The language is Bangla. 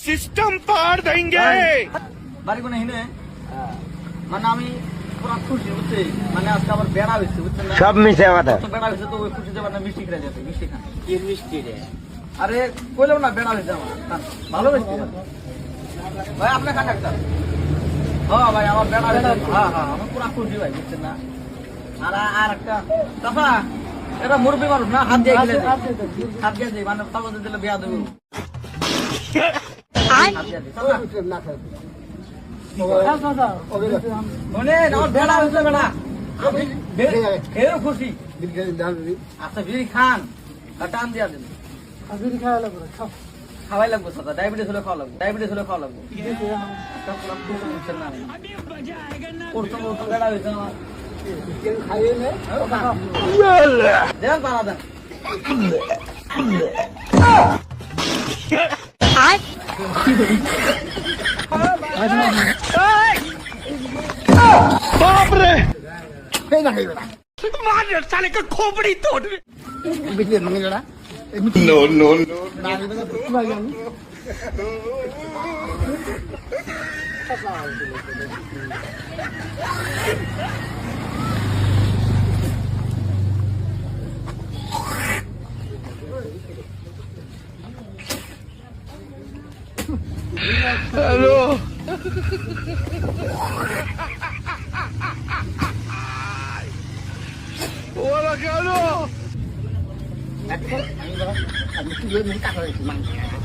सिस्टम पार देंगे বাড়ি কোনে হিনে মানে আমি পুরো খুশি হচ্ছে মানে আজকে আবার বেড়া হচ্ছে বুঝছেন না সব মিশে কথা তো বেড়া হচ্ছে তো ওই খুশিতে মানে মিষ্টি খেয়ে যাবে মিষ্টি খান কি মিষ্টি রে আরে কইলাম না বেড়া হচ্ছে আমার ভালো মিষ্টি ভাই আপনি খান একটা হ্যাঁ ভাই আমার বেড়া হচ্ছে হ্যাঁ হ্যাঁ আমি পুরো খুশি ভাই বুঝছেন না আর একটা কাফা এটা মুরবি মানুষ না হাত দিয়ে গেলে হাত দিয়ে দিই মানে তাও দিলে বিয়া দেবো হাত দিয়ে দিই মানে আমার বেড়া হয়েছে বেড়া খেয়েও খুশি আচ্ছা বিড়ি খান টান দিয়া দেন খাওয়াই লাগবো সাদা ডায়াবেটিস হলে খাওয়া লাগবো ডায়াবেটিস হলে খাওয়া লাগবো বেড়া হয়েছে আমার দেন পারা দেন बाप रे मार साले का खोपड़ी तोड़ नो नो नो हेलो আমি কি টাকা